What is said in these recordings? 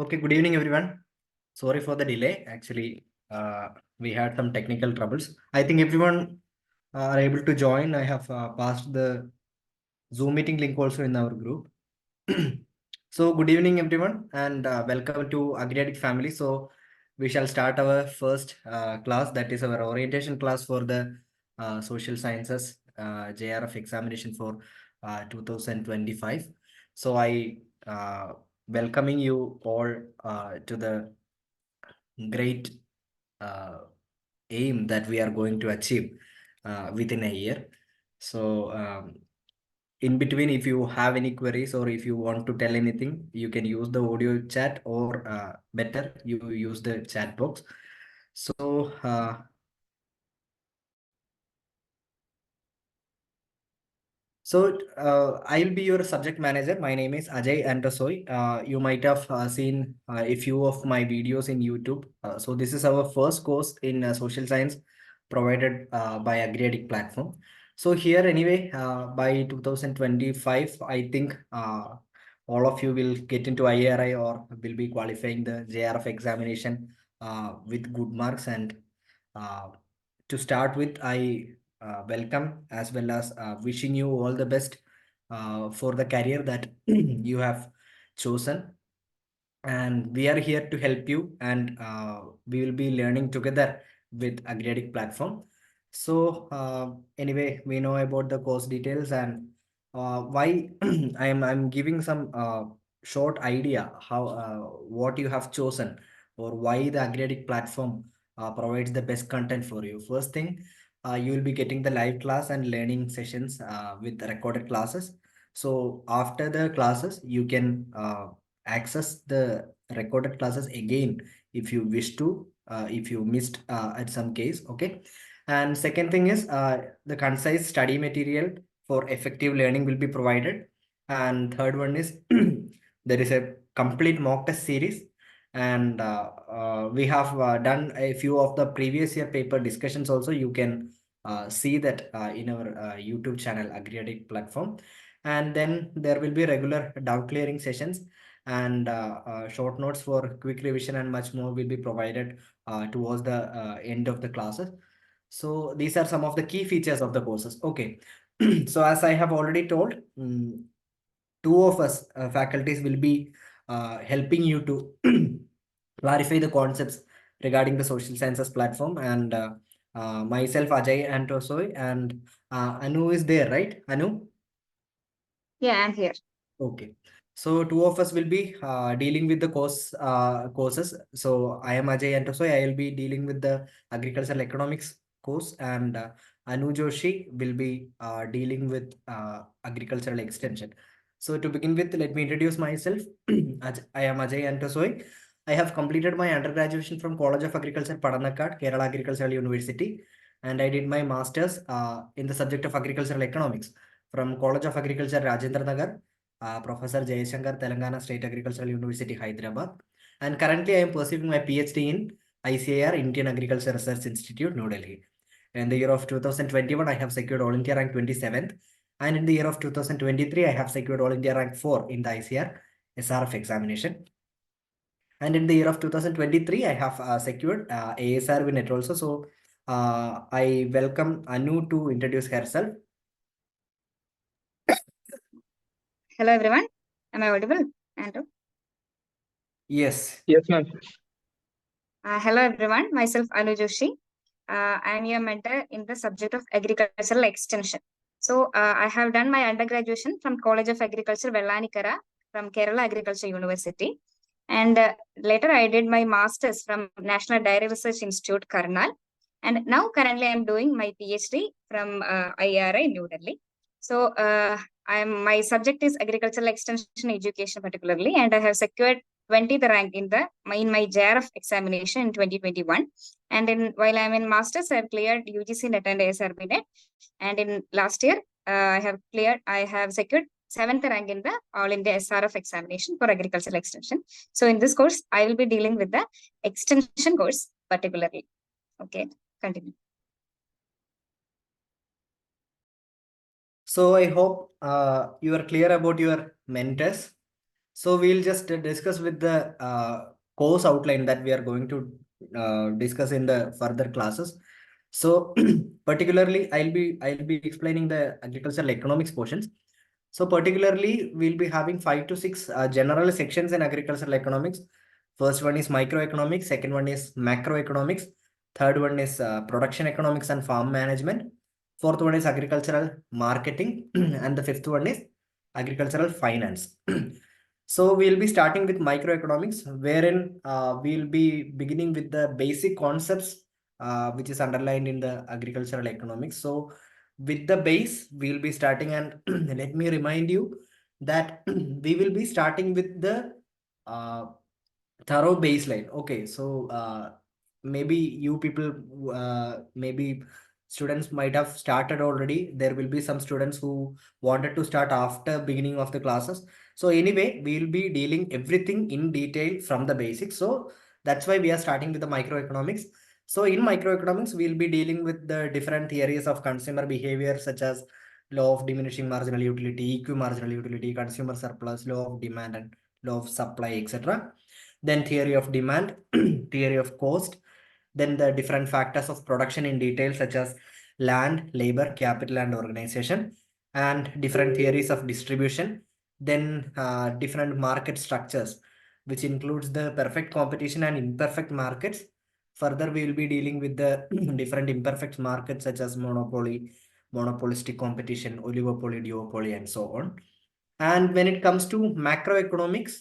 Okay, good evening, everyone. Sorry for the delay. Actually, we had some technical troubles. I think everyone are able to join. I have passed the Zoom meeting link also in our group. So, good evening, everyone, and welcome to Agriaddict family. So, we shall start our first class, that is our orientation class for the social sciences JRF examination for 2025. So, I welcoming you all to the great uh, aim that we are going to achieve within a year. So, in between, if you have any queries or if you want to tell anything, you can use the audio chat, or better, you use the chat box. So, I'll be your subject manager. My name is Ajay Antasoy. You might have seen a few of my videos in YouTube. So this is our first course in social science provided by Agriaddict platform. So here anyway, by 2025, I think all of you will get into IRI or will be qualifying the JRF examination with good marks. And uh, to start with, I welcome as well as wishing you all the best for the career that you have chosen. And we are here to help you, and we will be learning together with Agriaddict platform. So anyway, we know about the course details and why I'm giving some short idea how what you have chosen, or why the Agriaddict platform provides the best content for you. First thing, you will be getting the live class and learning sessions with recorded classes. So after the classes, you can access the recorded classes again if you wish to, if you missed at some case. Okay. And second thing is the concise study material for effective learning will be provided. And third one is there is a complete mock test series. And we have done a few of the previous year paper discussions also. You can see that in our YouTube channel Agriaddict platform. And then there will be regular doubt clearing sessions, and short notes for quick revision and much more will be provided towards the end of the classes. So these are some of the key features of the courses. Okay. So as I have already told, two of us faculties will be helping you to clarify the concepts regarding the social sciences platform. And myself, Ajay and Tosoy, and Anu is there, right? Anu? Yeah, I'm here. Okay. So two of us will be dealing with the courses. So I am Ajay Antosoy. I will be dealing with the agricultural economics course, and Anu Joshi will be dealing with agricultural extension. So to begin with, let me introduce myself. I am Ajay Antosoy. I have completed my undergraduation from College of Agriculture, Padanakkad, Kerala Agricultural University, and I did my masters in the subject of agricultural economics from College of Agriculture, Rajendra Nagar, Professor Jayashankar, Telangana State Agricultural University, Hyderabad. And currently, I am pursuing my PhD in ICAR, Indian Agriculture Research Institute, New Delhi. In the year of 2021, I have secured All India rank 27th. And in the year of 2023, I have secured All India rank 4 in the ICR SRF examination. And in the year of 2023, I have secured ASR Winnet also. So I welcome Anu to introduce herself. Hello, everyone. Am I audible, Andrew? Yes. Yes, ma'am. Hello, everyone. Myself, Anu Joshi. I am your mentor in the subject of agricultural extension. So, I have done my undergraduation from College of Agriculture, Vellanikara, from Kerala Agriculture University. And later, I did my master's from National Dairy Research Institute, Karnal. And now, currently, I am doing my PhD from IRI, New Delhi. So, my subject is agricultural extension education, particularly, and I have secured 20th rank in my JRF examination in 2021. And while I'm in masters, I've cleared UGC NET and ASRB NET. And in last year, I have secured 7th rank in the All India SRF examination for agricultural extension. So in this course, I will be dealing with the extension course particularly. Okay, continue. So I hope you are clear about your mentors. So we'll just discuss with the course outline that we are going to discuss in the further classes. So particularly, I'll be explaining the agricultural economics portions. So particularly, we'll be having 5 to 6 general sections in agricultural economics. First one is microeconomics. Second one is macroeconomics. Third one is production economics and farm management. Fourth one is agricultural marketing, and the fifth one is agricultural finance. So we'll be starting with microeconomics, wherein we'll be beginning with the basic concepts which is underlined in the agricultural economics. So with the base, we'll be starting, and let me remind you that we will be starting with the uh, thorough baseline. Okay, so maybe you people, maybe students might have started already. There will be some students who wanted to start after beginning of the classes. So anyway, we will be dealing everything in detail from the basics. So that's why we are starting with the microeconomics. So in microeconomics, we'll be dealing with the different theories of consumer behavior, such as law of diminishing marginal utility, equi marginal utility, consumer surplus, law of demand, and law of supply, etc. Then theory of demand, theory of cost, then the different factors of production in detail, such as land, labor, capital, and organization, and different theories of distribution, then different market structures, which includes the perfect competition and imperfect markets. Further, we will be dealing with the different imperfect markets, such as monopoly, monopolistic competition, oligopoly, duopoly, and so on. And when it comes to macroeconomics,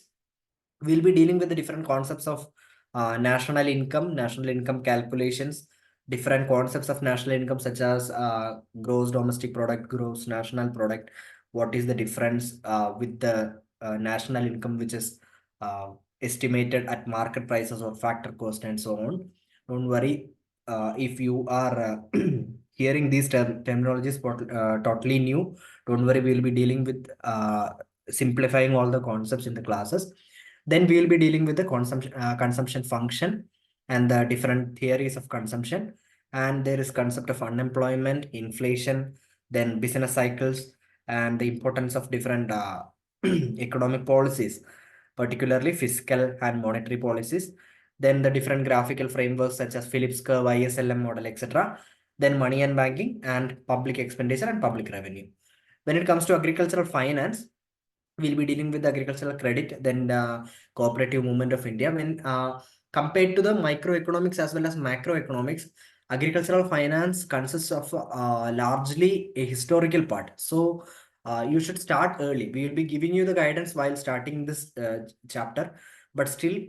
we'll be dealing with the different concepts of national income calculations, different concepts of national income, such as gross domestic product, gross national product. What is the difference with the national income, which is uh, estimated at market prices or factor cost, and so on. Don't worry, if you are hearing these terminologies totally new, don't worry, we'll be dealing with simplifying all the concepts in the classes. Then we will be dealing with the consumption function and the different theories of consumption. And there is concept of unemployment, inflation, then business cycles, and the importance of different economic policies, particularly fiscal and monetary policies. Then the different graphical frameworks, such as Phillips curve, ISLM model, etc. Then money and banking, and public expenditure and public revenue. When it comes to agricultural finance, we'll be dealing with the agricultural credit, then cooperative movement of India. When compared to the microeconomics as well as macroeconomics, agricultural finance consists of largely a historical part. So you should start early. We will be giving you the guidance while starting this chapter, but still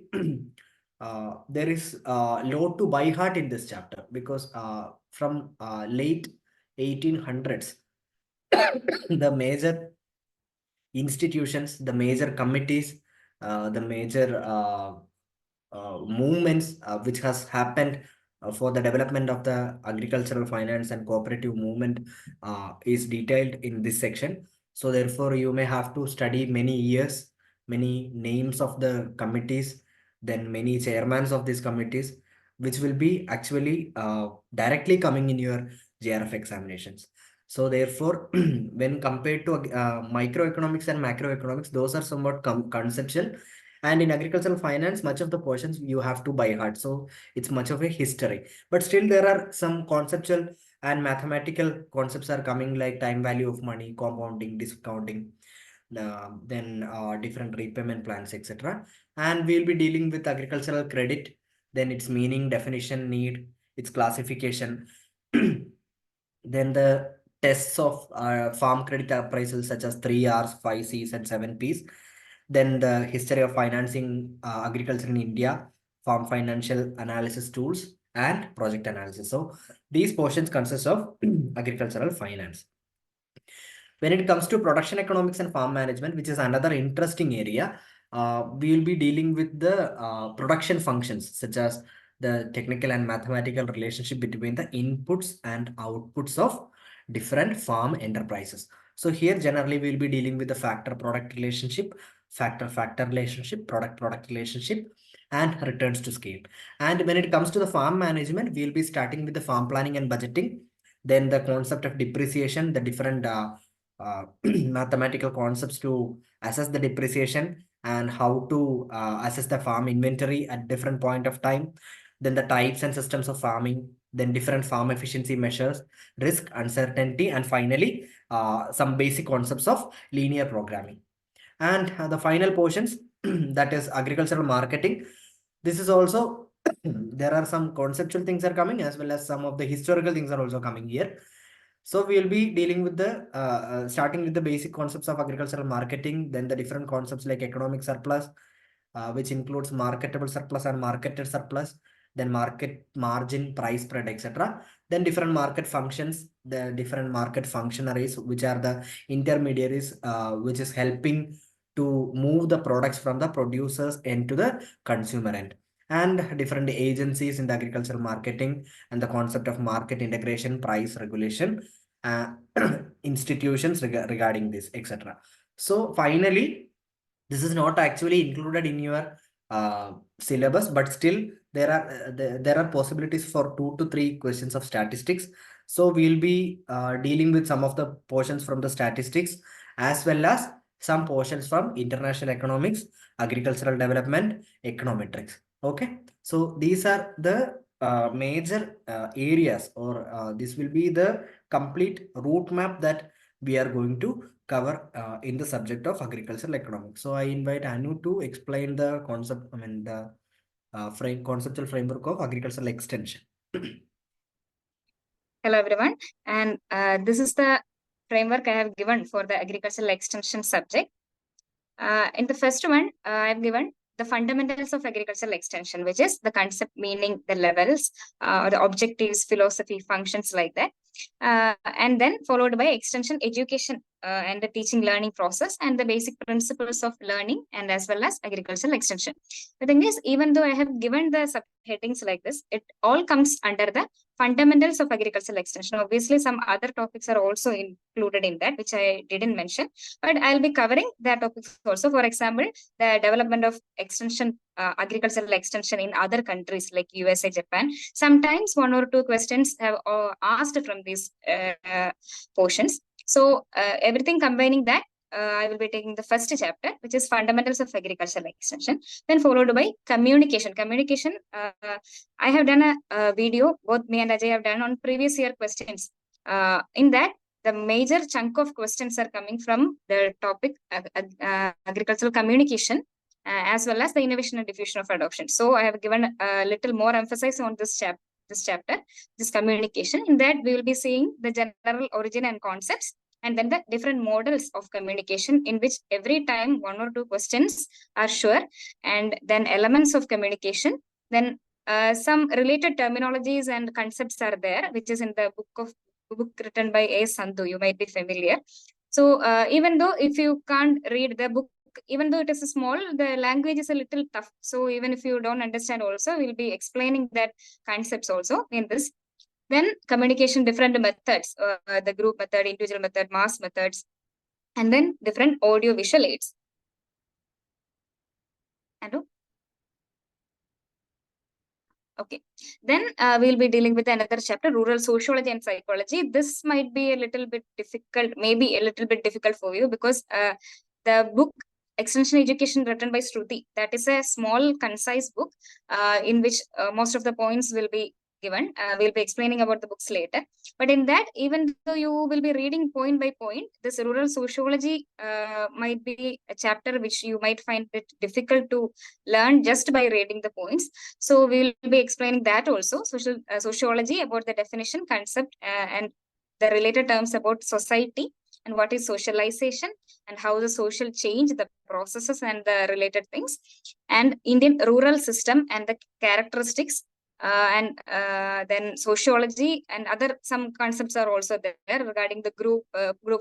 there is load to by heart in this chapter, because from late 1800s, the major institutions, the major committees, the major movements which has happened for the development of the agricultural finance and cooperative movement is detailed in this section. So therefore, you may have to study many years, many names of the committees, then many chairmans of these committees, which will be actually directly coming in your JRF examinations. So therefore, when compared to microeconomics and macroeconomics, those are somewhat conceptual. And in agricultural finance, much of the portions you have to by heart. So it's much of a history. But still, there are some conceptual and mathematical concepts are coming, like time value of money, compounding, discounting, then different repayment plans, etc. And we'll be dealing with agricultural credit, then its meaning, definition, need, its classification. Then the tests of farm credit appraisal, such as 3Rs, 5Cs, and 7Ps. Then the history of financing agriculture in India, farm financial analysis tools, and project analysis. So these portions consist of agricultural finance. When it comes to production economics and farm management, which is another interesting area, we will be dealing with the production functions, such as the technical and mathematical relationship between the inputs and outputs of different farm enterprises. So here generally we will be dealing with the factor product relationship, factor factor relationship, product product relationship, and returns to scale. And when it comes to the farm management, we will be starting with the farm planning and budgeting, then the concept of depreciation, the different mathematical concepts to assess the depreciation, and how to assess the farm inventory at different point of time, then the types and systems of farming, then different farm efficiency measures, risk, uncertainty, and finally some basic concepts of linear programming. And the final portions, that is agricultural marketing. This is also there are some conceptual things are coming, as well as some of the historical things are also coming here. So we'll be dealing with the starting with the basic concepts of agricultural marketing, then the different concepts like economic surplus, which includes marketable surplus and marketed surplus, then market margin, price spread, etc. Then different market functions, the different market functionaries, which are the intermediaries, which is helping to move the products from the producers end to the consumer end, and different agencies in the agricultural marketing, and the concept of market integration, price regulation, uh, institutions regarding this, etc. So finally, this is not actually included in your syllabus, but still there are possibilities for 2 to 3 questions of statistics. So we'll be dealing with some of the portions from the statistics, as well as some portions from international economics, agricultural development, econometrics. Okay, so these are the major areas, or this will be the complete route map that we are going to cover in the subject of agricultural economics. So I invite Anu to explain the concept, I mean the conceptual framework of agricultural extension. Hello, everyone. And this is the framework I have given for the agricultural extension subject. In the first one, I've given the fundamentals of agricultural extension, which is the concept, meaning, the levels, the objectives, philosophy, functions, like that. And then followed by extension education and the teaching learning process and the basic principles of learning, and as well as agricultural extension. The thing is, even though I have given the subheadings like this, it all comes under the fundamentals of agricultural extension. Obviously, some other topics are also included in that, which I didn't mention, but I'll be covering that topics also. For example, the development of extension, agricultural extension in other countries like USA, Japan. Sometimes 1 or 2 questions have asked from these portions. So everything combining that, I will be taking the first chapter, which is fundamentals of agricultural extension, then followed by communication. Communication, I have done a video, both me and Ajay have done on previous year questions. In that, the major chunk of questions are coming from the topic agricultural communication, as well as the innovation and diffusion of adoption. So I have given a little more emphasis on this chapter, this communication. In that, we will be seeing the general origin and concepts, and then the different models of communication, in which every time 1 or 2 questions are sure, and then elements of communication, then some related terminologies and concepts are there, which is in the book written by A. Sandhu. You might be familiar. So even though if you can't read the book, even though it is small, the language is a little tough. So even if you don't understand also, we'll be explaining that concepts also in this. Then communication, different methods, the group method, individual method, mass methods, and then different audio visual aids. Hello? Okay, then we'll be dealing with another chapter, rural sociology and psychology. This might be a little bit difficult, maybe a little bit difficult for you, because the book Extension Education, written by Shruti, that is a small, concise book in which most of the points will be given. We'll be explaining about the books later. But in that, even though you will be reading point by point, this rural sociology might be a chapter which you might find it difficult to learn just by reading the points. So we will be explaining that also, sociology, about the definition, concept, and the related terms about society, and what is socialization, and how the social change, the processes, and the related things, and Indian rural system and the characteristics, and then sociology and other some concepts are also there regarding the group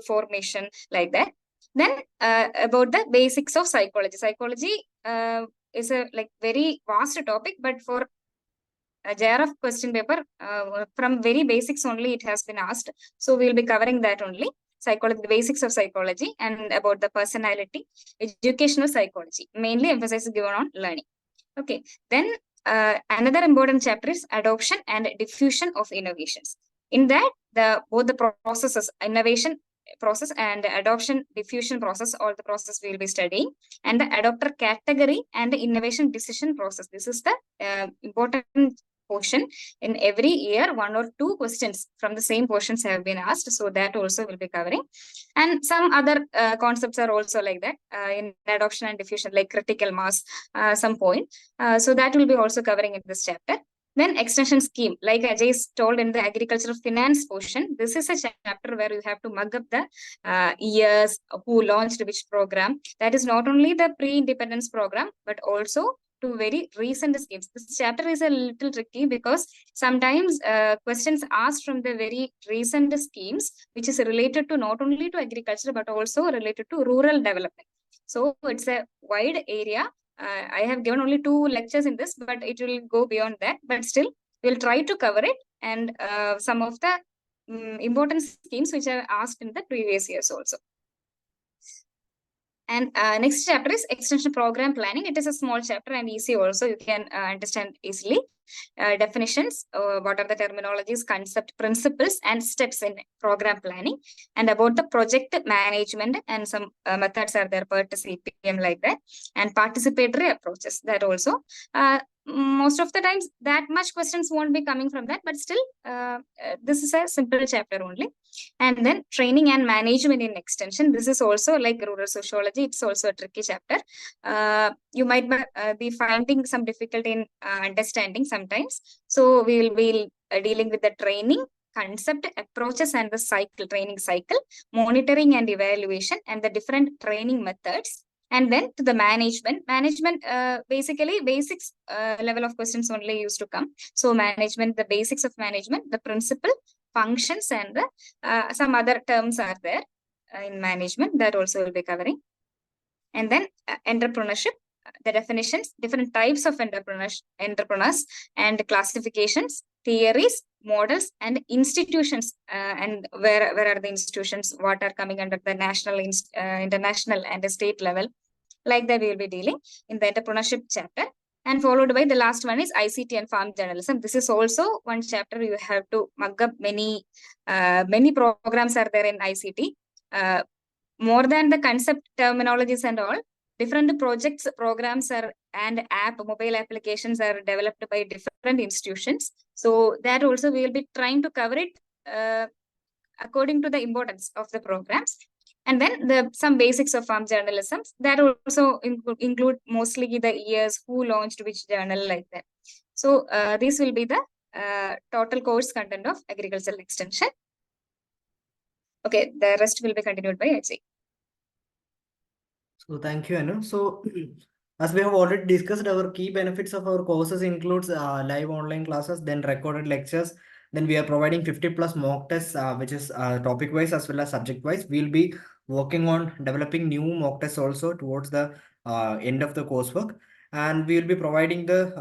formation, like that. Then about the basics of psychology. Psychology is a very vast topic, but for a JRF question paper, from very basics only it has been asked. So we'll be covering that only. Psychology, the basics of psychology, and about the personality, educational psychology, mainly emphasis given on learning. Okay, then another important chapter is adoption and diffusion of innovations. In that, both the processes, innovation process, and adoption diffusion process, all the process we will be studying, and the adopter category and the innovation decision process. This is the important portion. In every year, 1 or 2 questions from the same portions have been asked, so that also will be covering. And some other concepts are also like that in adoption and diffusion, like critical mass, some point. So that will be also covering in this chapter. Then extension scheme, like Ajay told in the agricultural finance portion, this is a chapter where you have to mug up the years, who launched which program. That is not only the pre-independence program, but also to very recent schemes. This chapter is a little tricky because sometimes questions asked from the very recent schemes, which is related to not only to agriculture, but also related to rural development. So it's a wide area. I have given only 2 lectures in this, but it will go beyond that. But still, we'll try to cover it, and some of the important schemes which are asked in the previous years also. And next chapter is extension program planning. It is a small chapter and easy also. You can understand easily. Definitions, what are the terminologies, concept, principles, and steps in program planning, and about the project management, and some methods are there, PERT, CPM, like that, and participatory approaches, that also. Most of the times that much questions won't be coming from that, but still this is a simple chapter only. And then training and management in extension. This is also like rural sociology. It's also a tricky chapter. You might be finding some difficulty in understanding sometimes. So we will be dealing with the training, concept, approaches, and the cycle, training cycle, monitoring and evaluation, and the different training methods. And then to the management. Basically basics level of questions only used to come. So management, the basics of management, the principle, functions, and the some other terms are there in management, that also will be covering. And then entrepreneurship, the definitions, different types of entrepreneurs, and classifications, theories, models, and institutions, and where are the institutions, what are coming under the national, international, and state level, like that we will be dealing in the entrepreneurship chapter. And followed by the last one is ICT and farm journalism. This is also one chapter you have to mug up. Many programs are there in ICT. More than the concept, terminologies, and all, different projects, programs are, and mobile applications are developed by different institutions. So that also we will be trying to cover it according to the importance of the programs. And then some basics of farm journalism, that also include mostly the years, who launched which journal, like that. So this will be the total course content of agricultural extension. Okay, the rest will be continued by Ajay. So thank you, Anu. So as we have already discussed, our key benefits of our courses includes live online classes, then recorded lectures. Then we are providing 50 plus mock tests, which is topic wise as well as subject wise. We'll be working on developing new mock tests also towards the end of the coursework, and we will be providing the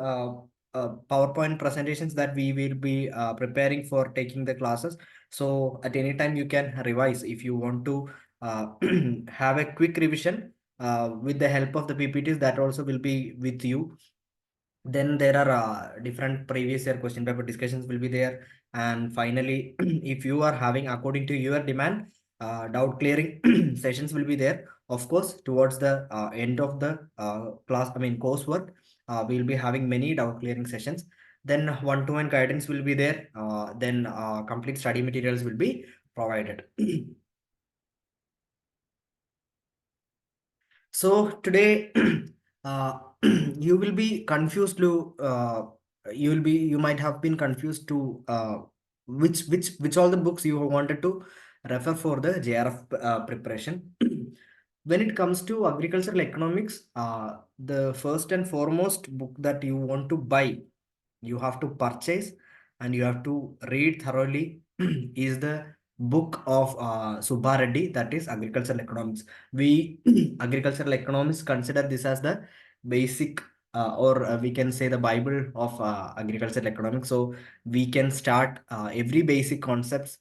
PowerPoint presentations that we will be preparing for taking the classes. So at any time you can revise if you want to have a quick revision with the help of the PPTs, that also will be with you. Then there are different previous year question paper discussions will be there. And finally, if you are having according to your demand, doubt clearing sessions will be there. Of course, towards the end of the coursework, we will be having many doubt clearing sessions. Then one-to-one guidance will be there. Then complete study materials will be provided. So today, you will be confused to you might have been confused to which all the books you wanted to refer for the JRF preparation. When it comes to agricultural economics, the first and foremost book that you want to buy, you have to purchase, and you have to read thoroughly is the book of Subba Reddy, that is agricultural economics. We agricultural economists consider this as the basic or we can say the Bible of agricultural economics. So we can start every basic concepts.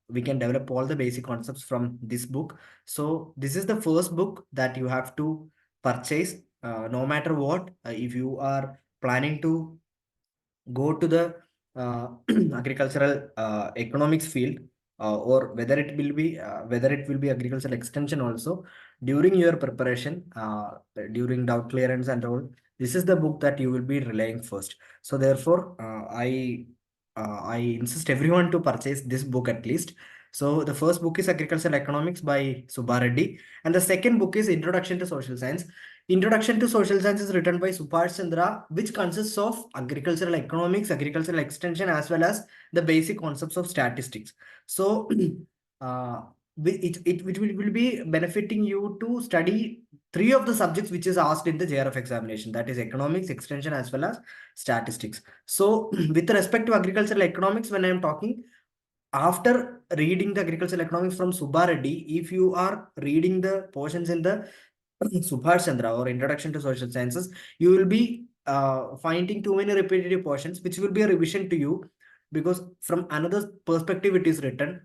We can develop all the basic concepts from this book. So this is the first book that you have to purchase, no matter what. If you are planning to go to the agricultural economics field, or whether it will be agricultural extension also during your preparation, during doubt clearance and all. This is the book that you will be relying first. So therefore, I insist everyone to purchase this book at least. So the first book is Agricultural Economics by Subbareddy, and the second book is Introduction to Social Science. Introduction to Social Science is written by Subhash Chandra, which consists of agricultural economics, agricultural extension, as well as the basic concepts of statistics. So uh, it will be benefiting you to study three of the subjects which is asked in the JRF examination, that is economics, extension, as well as statistics. So with respect to agricultural economics, when I am talking, after reading the agricultural economics from Subba Reddy, if you are reading the portions in the Subhash Chandra or Introduction to Social Sciences, you will be finding too many repetitive portions, which will be a revision to you, because from another perspective it is written,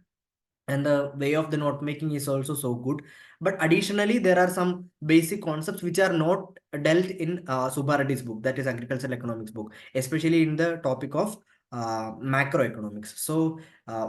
and the way of the note making is also so good. But additionally, there are some basic concepts which are not dealt in Subbareddy's book, that is Agricultural Economics book, especially in the topic of macroeconomics. So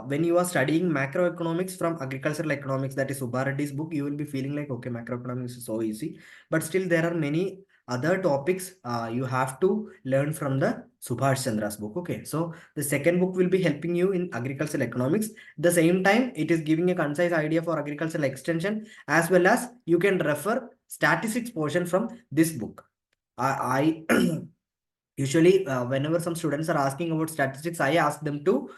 when you are studying macroeconomics from Agricultural Economics, that is Subbareddy's book, you will be feeling like, okay, macroeconomics is so easy, but still there are many other topics you have to learn from the Subhash Chandra's book. Okay, so the second book will be helping you in agricultural economics. The same time, it is giving a concise idea for agricultural extension, as well as you can refer statistics portion from this book. I usually, whenever some students are asking about statistics, I ask them to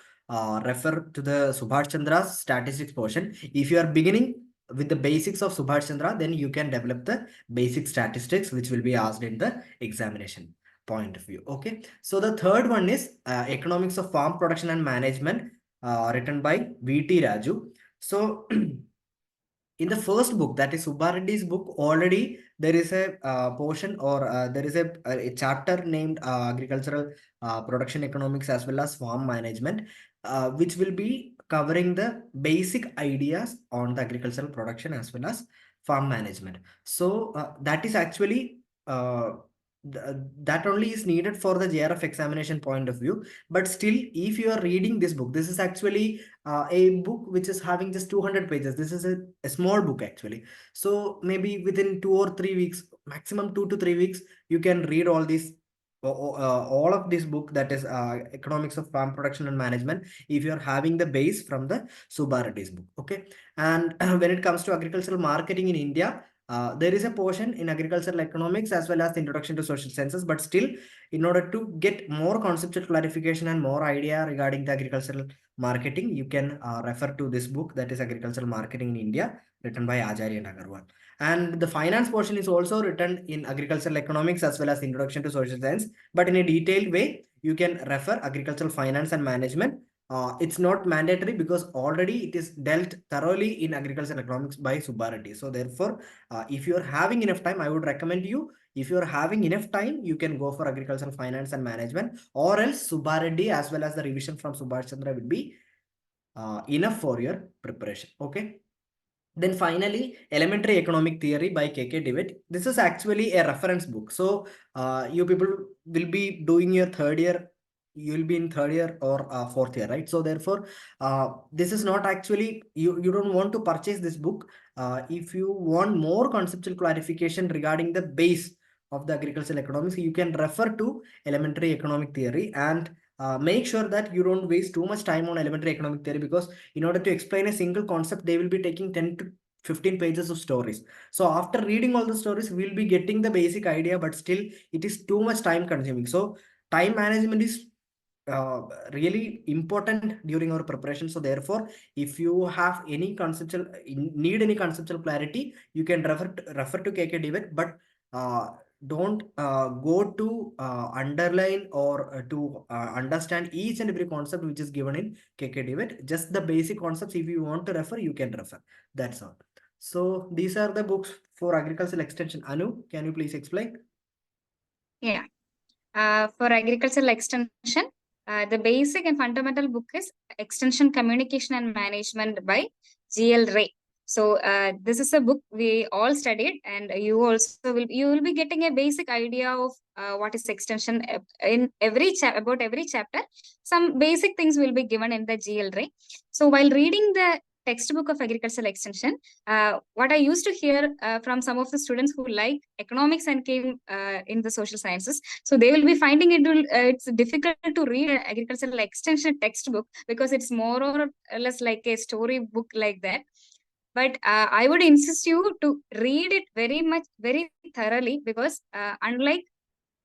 refer to the Subhash Chandra's statistics portion. If you are beginning with the basics of Subhash Chandra, then you can develop the basic statistics, which will be asked in the examination point of view. Okay, so the third one is Economics of Farm Production and Management, written by V.T. Raju. So in the first book, that is Subbareddy's book, already there is a portion, or there is a chapter named Agricultural Production Economics as well as Farm Management, which will be covering the basic ideas on the agricultural production as well as farm management. So that is actually that only is needed for the JRF examination point of view. But still, if you are reading this book, this is actually a book which is having just 200 pages. This is a small book actually. So maybe within 2 or 3 weeks, maximum 2 to 3 weeks, you can read all of this book, that is Economics of Farm Production and Management, if you are having the base from the Subbareddy's book. Okay, and when it comes to agricultural marketing in India, there is a portion in agricultural economics as well as the Introduction to Social Sciences, but still, in order to get more conceptual clarification and more idea regarding the agricultural marketing, you can refer to this book, that is Agricultural Marketing in India, written by Acharya and Agarwal. And the finance portion is also written in agricultural economics as well as Introduction to Social Science, but in a detailed way. You can refer agricultural finance and management. It's not mandatory because already it is dealt thoroughly in agricultural economics by Subbareddy. So therefore, if you're having enough time, I would recommend you, if you're having enough time, you can go for agricultural finance and management, or else Subbareddy as well as the revision from Subhash Chandra will be enough for your preparation. Okay. Then finally, Elementary Economic Theory by K.K. Dewitt. This is actually a reference book. So you people will be doing your third year. You will be in third year or fourth year, right? So therefore, this is not actually, you don't want to purchase this book. If you want more conceptual clarification regarding the base of the agricultural economics, you can refer to Elementary Economic Theory, and make sure that you don't waste too much time on elementary economic theory, because in order to explain a single concept, they will be taking 10 to 15 pages of stories. So after reading all the stories, we'll be getting the basic idea, but still it is too much time consuming. So time management is uh, really important during our preparation. So therefore, if you have any conceptual need any conceptual clarity, you can refer to KK Dewitt, but don't go to underline or to understand each and every concept which is given in KK Dewitt. Just the basic concepts, if you want to refer, you can refer. That's all. So these are the books for agricultural extension. Anu, can you please explain? Yeah. For agricultural extension, the basic and fundamental book is Extension Communication and Management by G.L. Ray. So this is a book we all studied, and you will be getting a basic idea of what is extension in about every chapter. Some basic things will be given in the GL. So while reading the textbook of agricultural extension, what I used to hear from some of the students who like economics and came in the social sciences, so they will be finding it's difficult to read an agricultural extension textbook because it's more or less like a story book like that. But I would insist you to read it very thoroughly, because unlike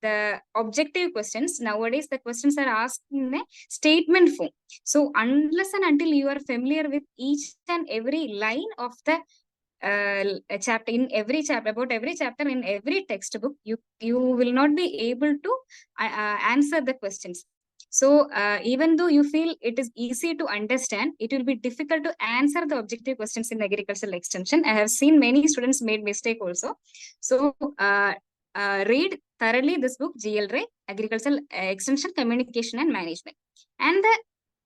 the objective questions, nowadays the questions are asked in a statement form. So unless and until you are familiar with each and every line of the chapter, in every chapter, about every chapter in every textbook, you will not be able to answer the questions. So even though you feel it is easy to understand, it will be difficult to answer the objective questions in agricultural extension. I have seen many students made mistake also. So read thoroughly this book, GLRA, Agricultural Extension, Communication and Management. And the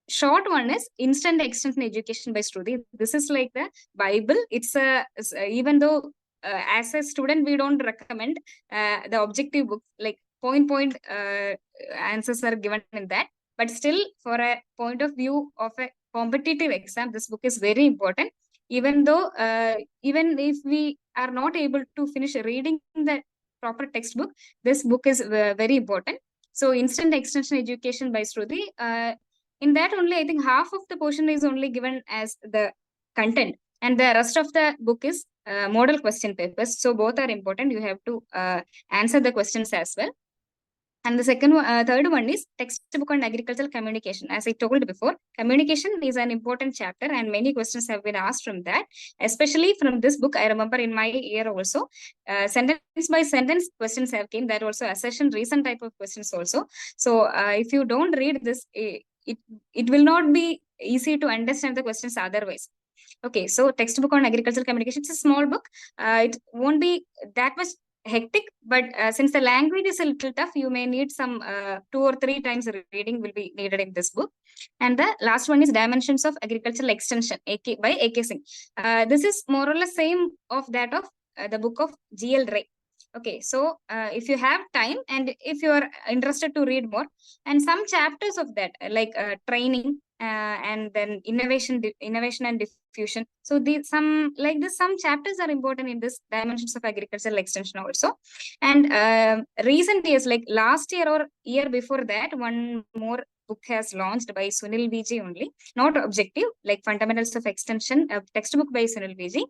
short one is Instant Extension Education by Shruti. This is like the Bible. Even though as a student we don't recommend the objective book, like point answers are given in that, but still for a point of view of a competitive exam, this book is very important. Even though even if we are not able to finish reading the proper textbook, this book is very important. So Instant Extension Education by Shruti, in that only I think half of the portion is only given as the content, and the rest of the book is model question papers. So both are important. You have to answer the questions as well. And the third one is textbook on agricultural communication. As I told before, communication is an important chapter, and many questions have been asked from that. Especially from this book, I remember in my year also, sentence by sentence questions have came. That also assertion, reason type of questions also. So if you don't read this, it will not be easy to understand the questions otherwise. Okay, so textbook on agricultural communication, it's a small book. It won't be that much hectic, but since the language is a little tough, you may need some 2 or 3 times reading will be needed in this book. And the last one is Dimensions of Agricultural Extension, by AK Singh. This is more or less same of that of the book of GL Ray. Okay, so if you have time and if you are interested to read more, and some chapters of that, like training and then innovation and diffusion. So some chapters are important in this Dimensions of Agricultural Extension also. And recent years, like last year or year before that, one more book has launched by Sunil VG only, not objective, like Fundamentals of Extension, a textbook by Sunil VG.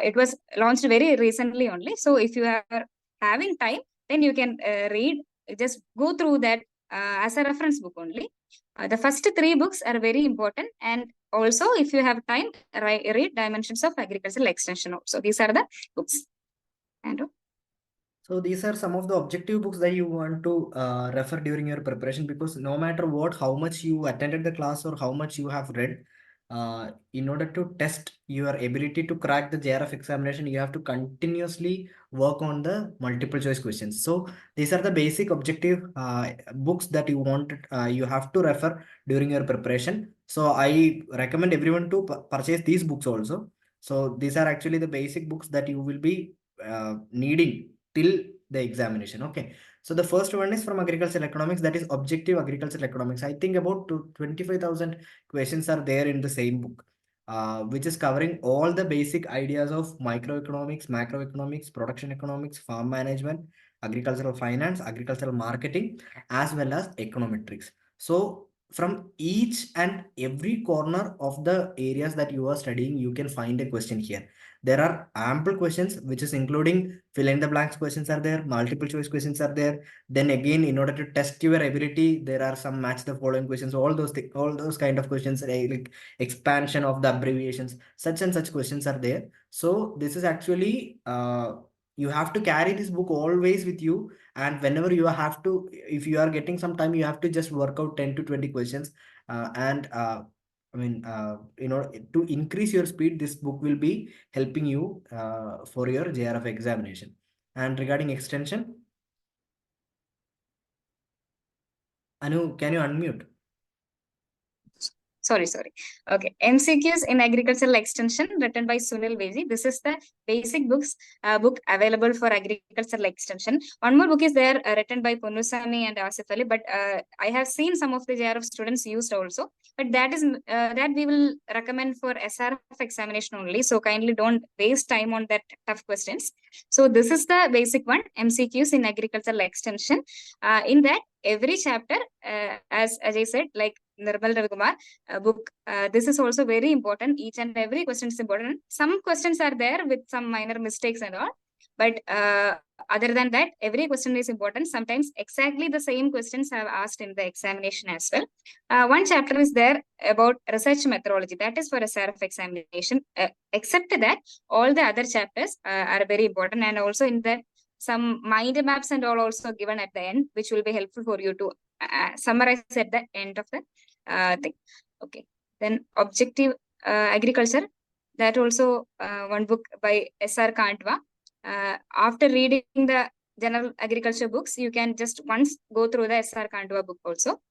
It was launched very recently only. So if you are having time, then you can read, just go through that as a reference book only. The first 3 books are very important, and also if you have time, read Dimensions of Agricultural Extension also. These are the books. And So these are some of the objective books that you want to refer during your preparation, because no matter what, how much you attended the class or how much you have read, in order to test your ability to crack the JRF examination, you have to continuously work on the multiple choice questions. So these are the basic objective books that you have to refer during your preparation. So I recommend everyone to purchase these books also. So these are actually the basic books that you will be needing till the examination. Okay, so the first one is from agricultural economics, that is objective agricultural economics. I think about 25,000 questions are there in the same book, which is covering all the basic ideas of microeconomics, macroeconomics, production economics, farm management, agricultural finance, agricultural marketing, as well as econometrics. So from each and every corner of the areas that you are studying, you can find a question here. There are ample questions, which is including fill in the blanks questions are there, multiple choice questions are there. Then again, in order to test your ability, there are some match the following questions, all those all those kind of questions, like expansion of the abbreviations, such and such questions are there. So this is actually you have to carry this book always with you, and whenever you have to, if you are getting some time, you have to just work out 10 to 20 questions, and in order to increase your speed, this book will be helping you for your JRF examination. And regarding extension, Anu, can you unmute? Sorry. Okay. MCQs in Agricultural Extension, written by Sunil Veji. This is the basic book available for Agricultural Extension. One more book is there, written by Ponnusamy and Asif Ali, but I have seen some of the JRF students used also. But that we will recommend for SRF examination only. So kindly don't waste time on that tough questions. So this is the basic one, MCQs in Agricultural Extension. In that, every chapter, as Ajay said, like Nirmal Ravikumar book. This is also very important. Each and every question is important. Some questions are there with some minor mistakes and all. But other than that, every question is important. Sometimes exactly the same questions have asked in the examination as well. One chapter is there about research methodology. That is for a SRF examination. Except that, all the other chapters are very important. And also in that, some mind maps and all also given at the end, which will be helpful for you to summarize at the end of the thing. Okay. Then objective agriculture. That also one book by S.R. Kantwa. After reading the general agriculture books, you can just once go through the S.R. Kantwa book also.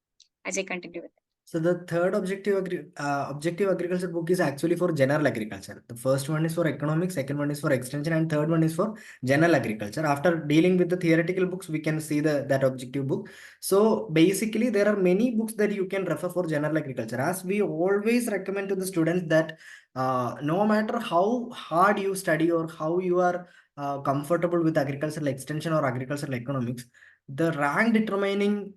As I continue with. So the third objective agriculture book is actually for general agriculture. The first one is for economics, second one is for extension, and third one is for general agriculture. After dealing with the theoretical books, we can see that objective book. So basically, there are many books that you can refer for general agriculture. As we always recommend to the students that no matter how hard you study or how you are comfortable with agricultural extension or agricultural economics, the rank determining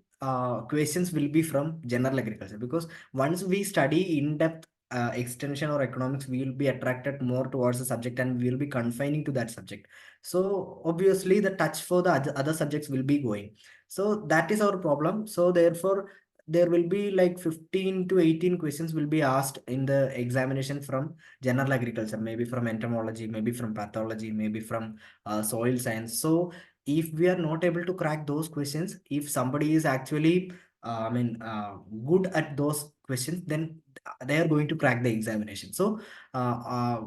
questions will be from general agriculture, because once we study in depth extension or economics, we will be attracted more towards the subject and we will be confining to that subject. So obviously the touch for the other subjects will be going. So that is our problem. So therefore there will be like 15 to 18 questions will be asked in the examination from general agriculture, maybe from entomology, maybe from pathology, maybe from soil science. So if we are not able to crack those questions, if somebody is actually good at those questions, then they are going to crack the examination. So uh, uh,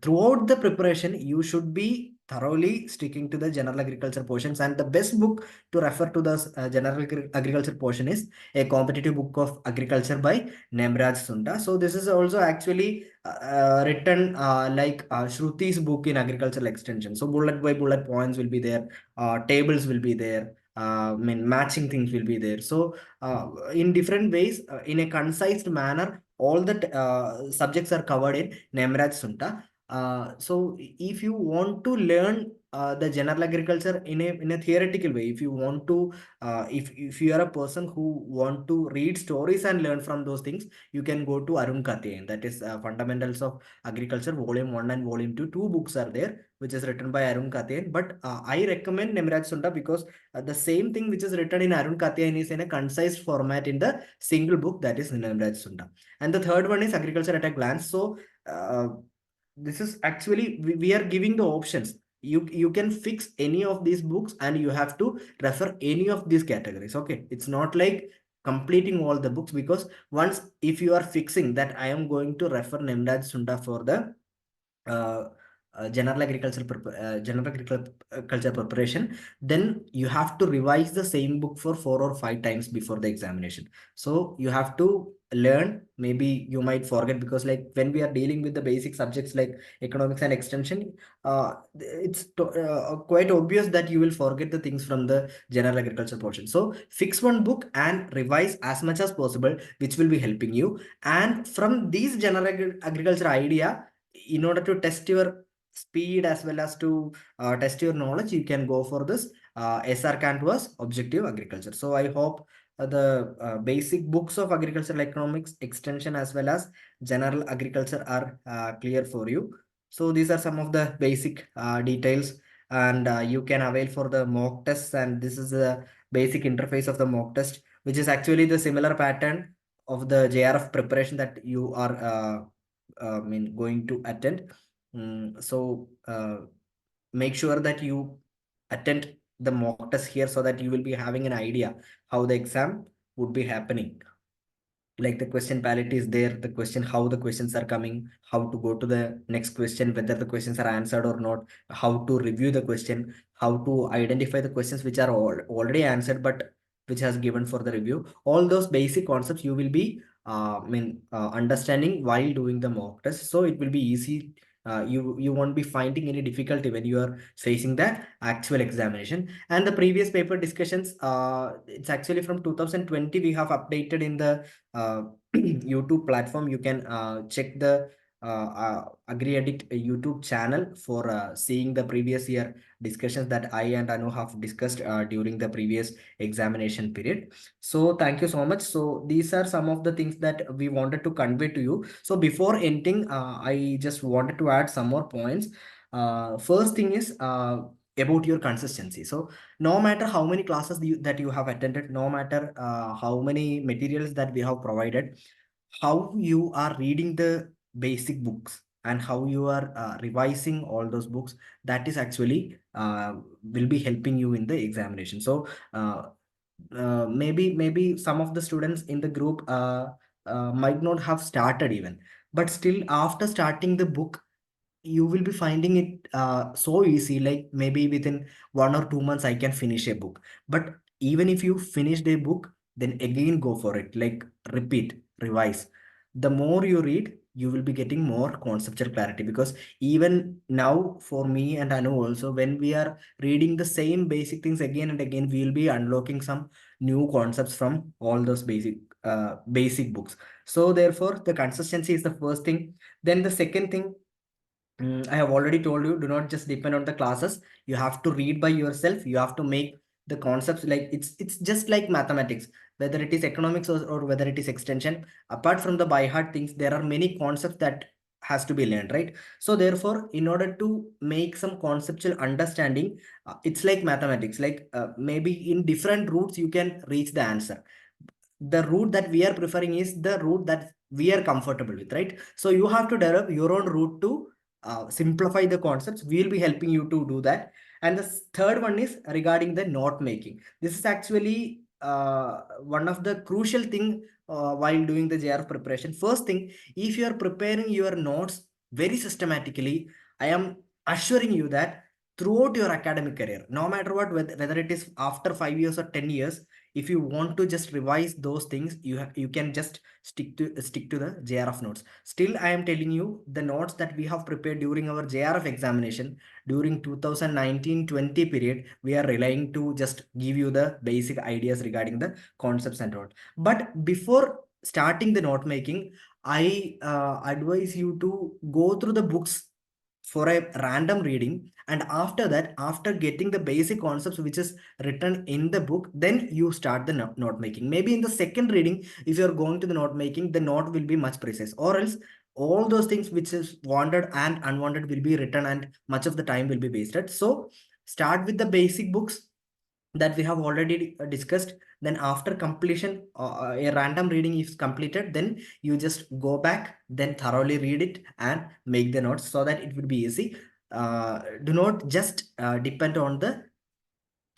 throughout the preparation you should be thoroughly sticking to the general agriculture portions, and the best book to refer to the agriculture portion is a competitive book of agriculture by Nemraj Sunda. So this is also actually written like Shruti's book in agricultural extension. So bullet by bullet points will be there, tables will be there, matching things will be there. So in different ways, in a concise manner, all the subjects are covered in Nemraj Sunta. So if you want to learn the general agriculture in a theoretical way, if you want to if you are a person who want to read stories and learn from those things, you can go to Arun Kathiyan. That is Fundamentals of Agriculture, Volume 1 and Volume 2. Two books are there, which is written by Arun Kathiyan. But I recommend Nemraj Sunda because the same thing which is written in Arun Kathiyan is in a concise format in the single book, that is Nemraj Sunda. And the third one is Agriculture at a Glance. So this is actually we are giving the options. You can fix any of these books and you have to refer any of these categories. Okay, it's not like completing all the books, because once if you are fixing that I am going to refer Nemraj Sunda for the uh, general agriculture preparation, then you have to revise the same book for 4 or 5 times before the examination. So you have to learn. Maybe you might forget, because like when we are dealing with the basic subjects like economics and extension, it's quite obvious that you will forget the things from the general agriculture portion. So fix one book and revise as much as possible, which will be helping you. And from these general agriculture idea, in order to test your speed as well as to test your knowledge, you can go for this SR Cantwas objective agriculture. So I hope the basic books of agricultural economics, extension as well as general agriculture are clear for you. So these are some of the basic details, and you can avail for the mock tests. And this is the basic interface of the mock test, which is actually the similar pattern of the JRF preparation that you are going to attend. So make sure that you attend the mock test here, so that you will be having an idea how the exam would be happening. Like the question palette is there, the question, how the questions are coming, how to go to the next question, whether the questions are answered or not, how to review the question, how to identify the questions which are already answered but which has given for the review. All those basic concepts you will be understanding while doing the mock test. So it will be easy. You won't be finding any difficulty when you are facing the actual examination. And the previous paper discussions, it's actually from 2020. We have updated in the YouTube platform. You can check the Agriaddict YouTube channel for seeing the previous year discussions that I and Anu have discussed during the previous examination period. So thank you so much. So these are some of the things that we wanted to convey to you. So before ending, I just wanted to add some more points. First thing is about your consistency. So no matter how many classes that you have attended, no matter how many materials that we have provided, how you are reading the basic books and how you are revising all those books, that is actually will be helping you in the examination. So maybe some of the students in the group might not have started even, but still after starting the book you will be finding it so easy, like maybe within 1 or 2 months I can finish a book. But even if you finished a book, then again go for it, like repeat, revise. The more you read, you will be getting more conceptual clarity, because even now for me and Anu also, when we are reading the same basic things again and again, we will be unlocking some new concepts from all those basic books. So therefore the consistency is the first thing. Then the second thing, I have already told you, do not just depend on the classes. You have to read by yourself. You have to make the concepts, like it's just like mathematics, whether it is economics or whether it is extension. Apart from the by heart things, there are many concepts that has to be learned, right? So therefore, in order to make some conceptual understanding, it's like mathematics. Like maybe in different routes you can reach the answer. The route that we are preferring is the route that we are comfortable with, right? So you have to develop your own route to simplify the concepts. We'll be helping you to do that. And the third one is regarding the note making. This is actually one of the crucial thing while doing the JRF preparation. First thing, if you are preparing your notes very systematically, I am assuring you that throughout your academic career, no matter what, whether it is after 5 years or 10 years, if you want to just revise those things, you can just stick to the JRF notes. Still, I am telling you, the notes that we have prepared during our JRF examination during 2019-20 period, we are relying to just give you the basic ideas regarding the concepts and all. But before starting the note making, I advise you to go through the books for a random reading, and after that, after getting the basic concepts which is written in the book, then you start the note making. Maybe in the second reading, if you're going to the note making, the note will be much precise, or else all those things which is wanted and unwanted will be written and much of the time will be wasted. So start with the basic books that we have already discussed. Then after completion, a random reading is completed, then you just go back, then thoroughly read it and make the notes so that it would be easy. Do not just depend on the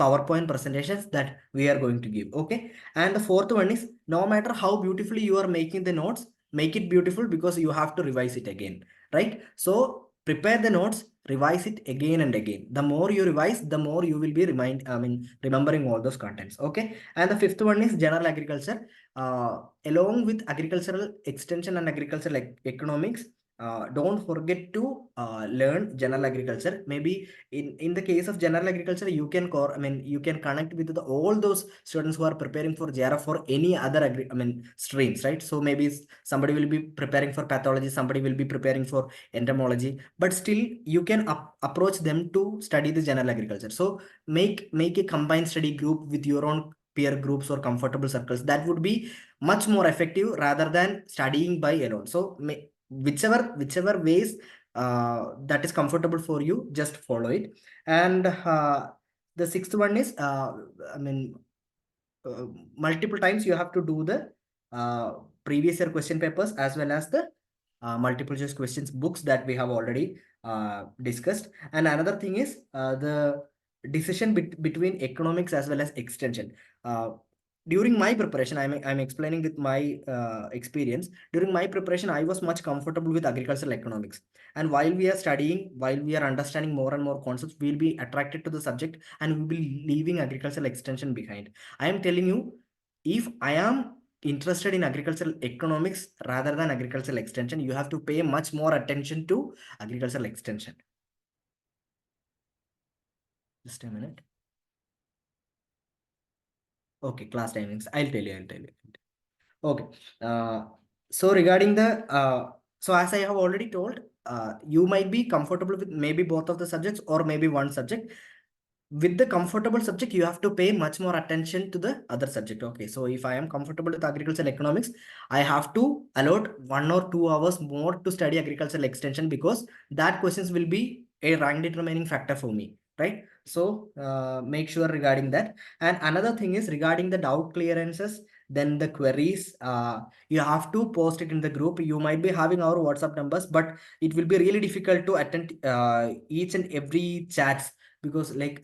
PowerPoint presentations that we are going to give. Okay. And the fourth one is, no matter how beautifully you are making the notes, make it beautiful, because you have to revise it again, right? So prepare the notes, revise it again and again. The more you revise, the more you will be remembering all those contents. Okay. And the fifth one is general agriculture. Along with agricultural extension and agricultural economics, don't forget to learn general agriculture. Maybe in the case of general agriculture, you can you can connect with all those students who are preparing for JRF for any other streams, right? So maybe somebody will be preparing for pathology, somebody will be preparing for entomology, but still you can approach them to study the general agriculture. So make a combined study group with your own peer groups or comfortable circles. That would be much more effective rather than studying by alone. So whichever ways that is comfortable for you, just follow it. And the sixth one is i mean uh, multiple times you have to do the uh, previous year question papers, as well as the multiple choice questions books that we have already discussed. And another thing is the decision between economics as well as extension. uh, During my preparation, I'm explaining with my experience. During my preparation, I was much comfortable with agricultural economics, and while we are studying, while we are understanding more and more concepts, we'll be attracted to the subject and we'll be leaving agricultural extension behind. I am telling you, if I am interested in agricultural economics rather than agricultural extension, you have to pay much more attention to agricultural extension. Just a minute. Okay, class timings. I'll tell you. I'll tell you. Okay. Uh, so regarding the so as I have already told, you might be comfortable with maybe both of the subjects or maybe one subject. With the comfortable subject, you have to pay much more attention to the other subject. Okay, so if I am comfortable with agricultural economics, I have to allot 1 or 2 hours more to study agricultural extension, because that questions will be a rank determining factor for me, right? So make sure regarding that. And another thing is regarding the doubt clearances, then the queries, you have to post it in the group. You might be having our WhatsApp numbers, but it will be really difficult to attend each and every chats, because like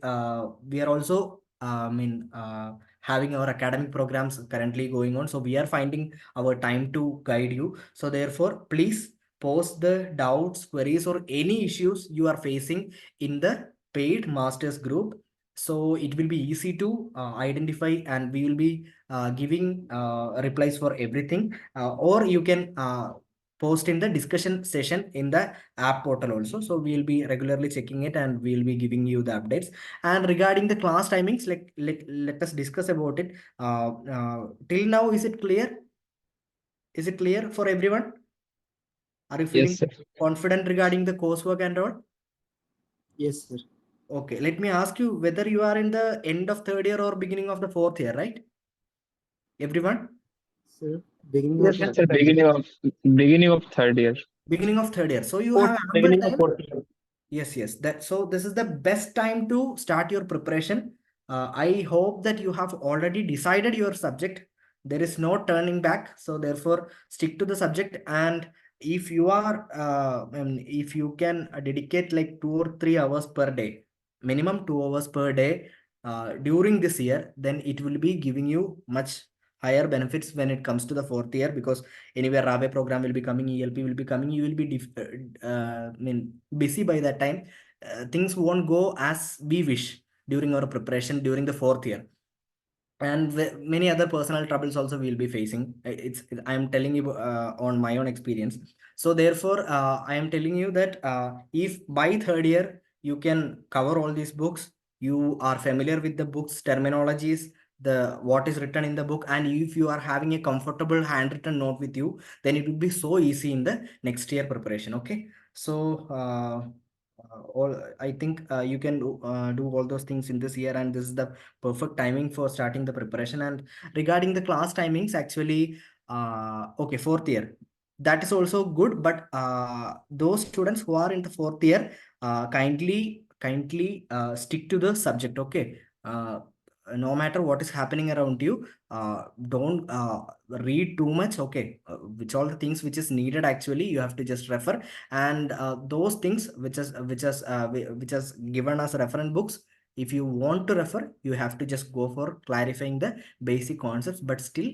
we are also having our academic programs currently going on, so we are finding our time to guide you. So therefore please post the doubts, queries, or any issues you are facing in the paid masters group, so it will be easy to identify, and we will be giving replies for everything, or you can post in the discussion session in the app portal also. So we'll be regularly checking it and we'll be giving you the updates. And regarding the class timings, like let us discuss about it. Till now, is it clear? Is it clear for everyone? Are you Yes, feeling sir. confident regarding the coursework and all? Yes, sir. Okay, let me ask you whether you are in the end of third year or beginning of the fourth year, right? Everyone? Sir, beginning Yes, of sir. third. Beginning of third year. Beginning of third year. So you Fourth, have ample beginning of time. fourth year. Yes, yes. That so this is the best time to start your preparation. I hope that you have already decided your subject. There is no turning back. So therefore, stick to the subject. And if you are, if you can dedicate like 2 or 3 hours per day, minimum 2 hours per day, during this year, then it will be giving you much higher benefits when it comes to the fourth year, because anywhere Rabe program will be coming, ELP will be coming, you will be busy by that time. Things won't go as we wish during our preparation during the fourth year, and many other personal troubles also we'll be facing. I am telling you on my own experience. So therefore I am telling you that if by third year you can cover all these books, you are familiar with the books terminologies, the what is written in the book, and if you are having a comfortable handwritten note with you, then it will be so easy in the next year preparation. Okay, so all I think you can do all those things in this year, and this is the perfect timing for starting the preparation. And regarding the class timings, actually, okay, fourth year, that is also good, but those students who are in the fourth year, kindly stick to the subject. Okay, no matter what is happening around you, don't read too much. Okay, which all the things which is needed, actually you have to just refer, and those things which has given us reference books, if you want to refer, you have to just go for clarifying the basic concepts, but still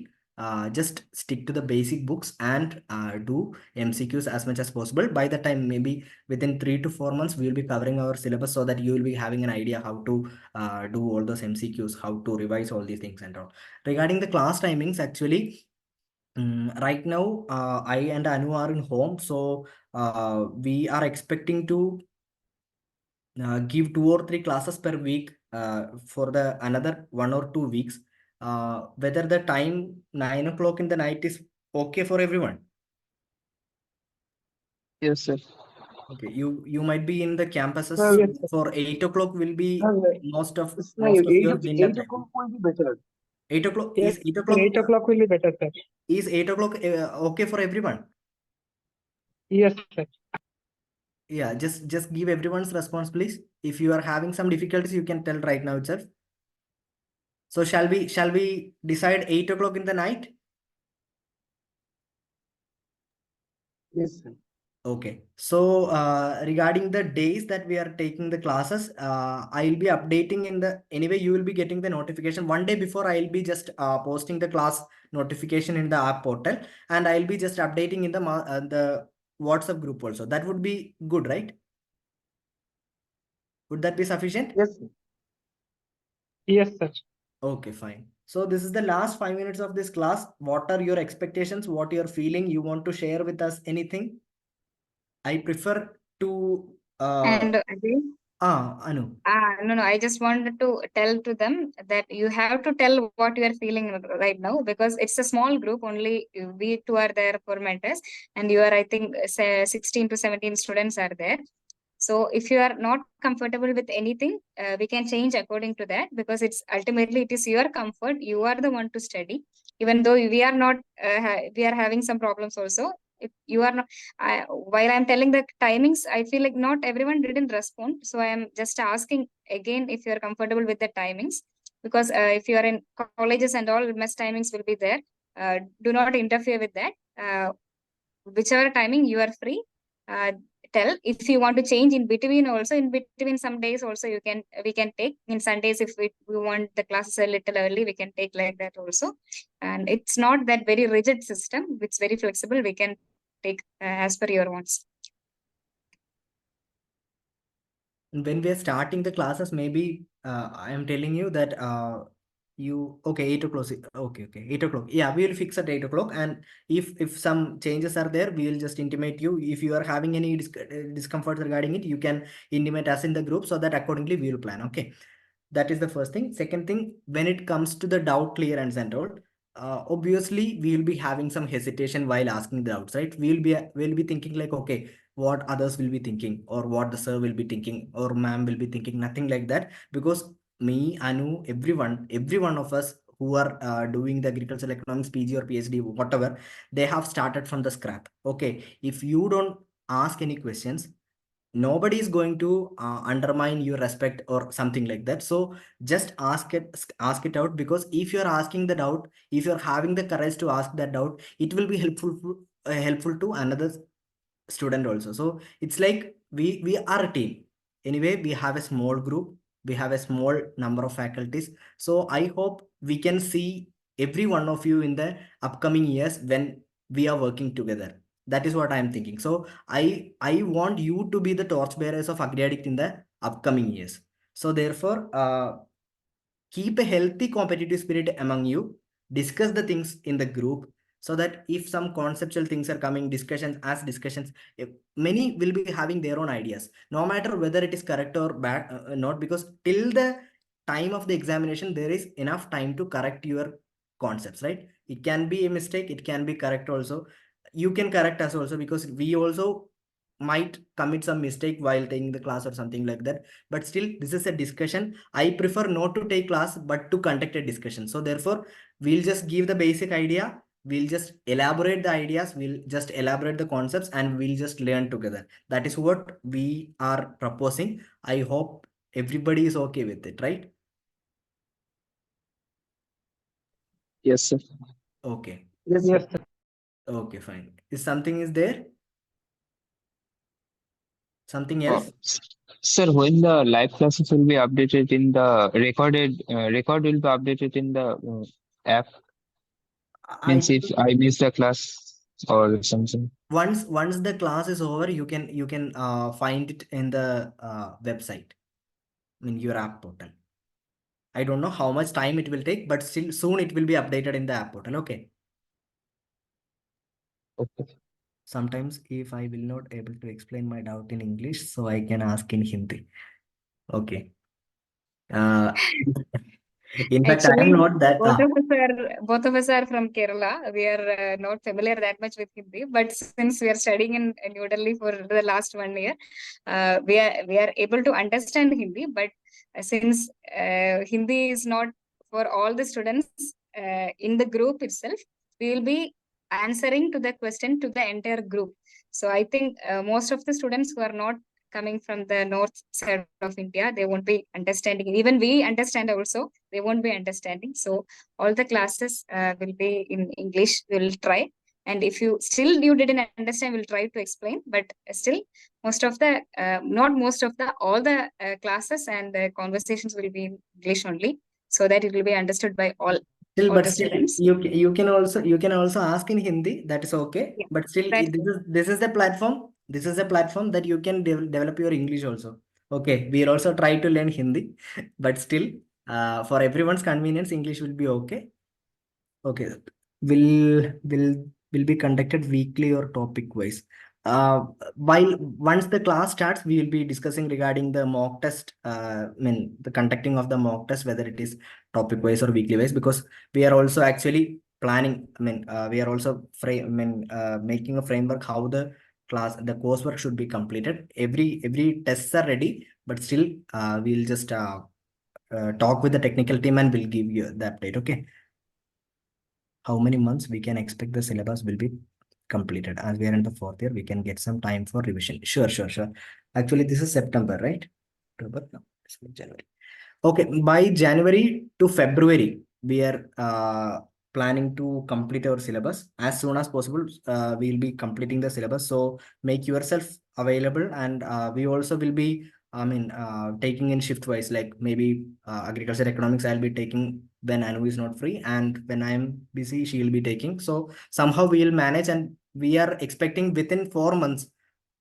just stick to the basic books and do MCQs as much as possible. By the time, maybe within 3 to 4 months, we will be covering our syllabus, so that you will be having an idea how to do all those MCQs, how to revise all these things and all. Regarding the class timings, actually, right now, I and Anu are in home, so we are expecting to give 2 or 3 classes per week for the another 1 or 2 weeks. Whether the time 9 o'clock in the night is okay for everyone. Yes, sir. Okay, you might be in the campuses Well, Yes, sir. for 8 o'clock will be well, Sir, most of your dinner 8 o'clock time. will be better. 8 o'clock yes, is eight sir, o'clock 8 o'clock will be better, sir. is 8 o'clock okay for everyone. Yes, sir. Yeah, just give everyone's response, please. If you are having some difficulties, you can tell right now itself. So shall we decide 8 o'clock in the night? Yes, sir. Okay. So regarding the days that we are taking the classes, I'll be updating in the anyway. You will be getting the notification one day before. I'll be just posting the class notification in the app portal, and I'll be just updating in the WhatsApp group also. That would be good, right? Would that be sufficient? Yes, sir. Yes, sir. Okay, fine. So this is the last 5 minutes of this class. What are your expectations? What you're feeling? You want to share with us anything? I prefer to And again, Anu. no, I just wanted to tell to them that you have to tell what you are feeling right now, because it's a small group. Only we two are there for mentors, and you are, I think, say 16 to 17 students are there. So if you are not comfortable with anything, we can change according to that, because it's ultimately it is your comfort. You are the one to study, even though we are not. We are having some problems also. If you are not, while I'm telling the timings, I feel like not everyone didn't respond. So I am just asking again if you are comfortable with the timings, because if you are in colleges and all, mess timings will be there. Do not interfere with that. Whichever timing you are free, tell. If you want to change in between also, in between some days also, we can take in Sundays. If we want the classes a little early, we can take like that also. And it's not that very rigid system, it's very flexible. We can take as per your wants. When we are starting the classes, maybe I am telling you that you okay 8 o'clock. Okay 8 o'clock. Yeah, we will fix at 8 o'clock. And if some changes are there, we will just intimate you. If you are having any discomfort regarding it, you can intimate us in the group so that accordingly we will plan. Okay. That is the first thing. Second thing, when it comes to the doubt clearance and all, obviously we will be having some hesitation while asking the doubts, right? We'll be thinking like, okay, what others will be thinking, or what the sir will be thinking, or ma'am will be thinking, nothing like that. Because me, Anu, every one of us who are doing the agricultural economics PG or PhD, whatever, they have started from the scrap. Okay, if you don't ask any questions, nobody is going to undermine your respect or something like that. So just ask it out, because if you're asking the doubt, if you're having the courage to ask that doubt, it will be helpful to another student also. So it's like we are a team. Anyway, we have a small group, we have a small number of faculties. So I hope we can see every one of you in the upcoming years when we are working together. That is what I am thinking. So I want you to be the torchbearers of Agriaddict in the upcoming years. So therefore, keep a healthy competitive spirit among you. Discuss the things in the group, so that if some conceptual things are coming, discussions, many will be having their own ideas, no matter whether it is correct or bad, not, because till the time of the examination there is enough time to correct your concepts, right? It can be a mistake, it can be correct also. You can correct us also, because we also might commit some mistake while taking the class or something like that. But still, this is a discussion. I prefer not to take class but to conduct a discussion. So therefore, we'll just give the basic idea, we'll just elaborate the ideas, we'll just elaborate the concepts, and we'll just learn together. That is what we are proposing. I hope everybody is okay with it, right? Yes, sir. Okay. Yes, Yes, sir. sir. Okay, fine. Is something is there? Something Uh, else? Sir, when the live classes will be updated in the record will be updated in the app. I Means if I miss the class or something. once the class is over, you can find it in the website, in your app portal. I don't know how much time it will take, but still soon it will be updated in the app portal. Okay. Okay. Sometimes if I will not able to explain my doubt in English, so I can ask in Hindi. Okay. Uh, in fact, I am Actually, not that. both of us are from Kerala. We are not familiar that much with Hindi, but since we are studying in New Delhi for the last 1 year, we are able to understand Hindi. But since Hindi is not for all the students in the group itself, we will be answering to the question to the entire group. So I think most of the students who are not coming from the north side of India, they won't be understanding. Even we understand also, they won't be understanding. So all the classes will be in English. We'll try. And if you still you didn't understand, we'll try to explain. But still, most of the not most of the all the classes and the conversations will be in English only, so that it will be understood by Still, all but the still, students. you can also ask in Hindi. That is okay. Yeah, But still, that's this is the platform. This is the platform that you can develop your English also. Okay, we'll also try to learn Hindi, but still, For everyone's convenience, English will be okay. Okay, will be conducted weekly or topic wise. While once the class starts, we will be discussing regarding the mock test. I mean, the conducting of the mock test, whether it is topic wise or weekly wise, because we are also actually planning. I mean, we are also making a framework how the coursework should be completed. Every tests are ready, but still, we'll just talk with the technical team and we'll give you the update. Okay, how many months we can expect the syllabus will be completed? As we are in the fourth year, we can get some time for revision. Sure. Actually, this is September, right? October, no, it's January. Okay, by January to February, we are planning to complete our syllabus as soon as possible. We'll be completing the syllabus. So make yourself available, and we also will be, taking in shift wise. Like maybe agriculture economics, I'll be taking when Anu is not free, and when I'm busy, she will be taking. So somehow we will manage, and we are expecting within 4 months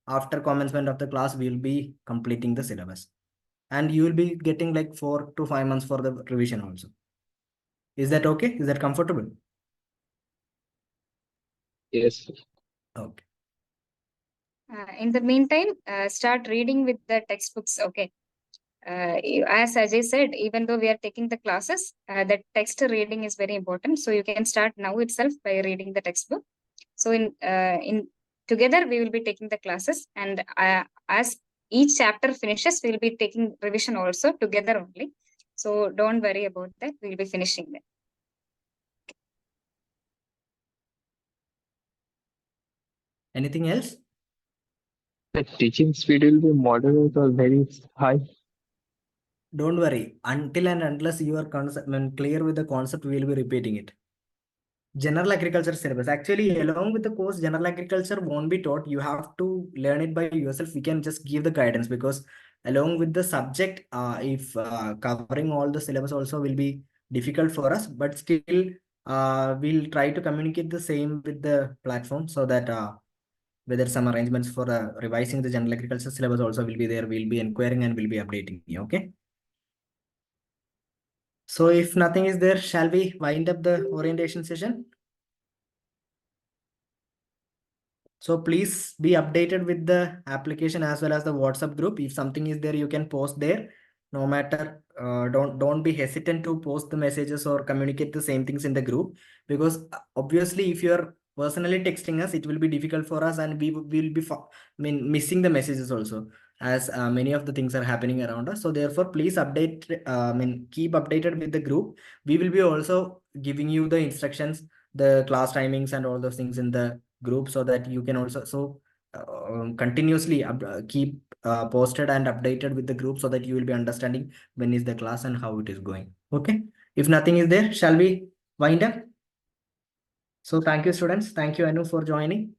after commencement of the class, we will be completing the syllabus, and you will be getting like 4 to 5 months for the revision also. Is that okay? Is that comfortable? Yes. Okay. In the meantime, start reading with the textbooks. Okay. As Ajay said, even though we are taking the classes, the text reading is very important. So you can start now itself by reading the textbook. So in together we will be taking the classes, and as each chapter finishes, we will be taking revision also together only. So don't worry about that. We will be finishing that. Anything else? The teaching speed will be moderate or very high. Don't worry. Until and unless you are clear with the concept, we will be repeating it. General agriculture syllabus. Actually, along with the course, general agriculture won't be taught. You have to learn it by yourself. We can just give the guidance, because along with the subject, if covering all the syllabus also will be difficult for us, but still, we'll try to communicate the same with the platform, so that whether some arrangements for revising the general agriculture syllabus also will be there. We'll be inquiring and we'll be updating you. Okay. So if nothing is there, shall we wind up the orientation session? So please be updated with the application as well as the WhatsApp group. If something is there, you can post there. No matter, don't be hesitant to post the messages or communicate the same things in the group, because obviously if you're personally texting us, it will be difficult for us, and we will be missing the messages also, as many of the things are happening around us. So therefore, please update. Keep updated with the group. We will be also giving you the instructions, the class timings, and all those things in the group, so that you can also continuously keep posted and updated with the group, so that you will be understanding when is the class and how it is going. Okay, if nothing is there, shall we wind up? So thank you, students. Thank you, Anu, for joining.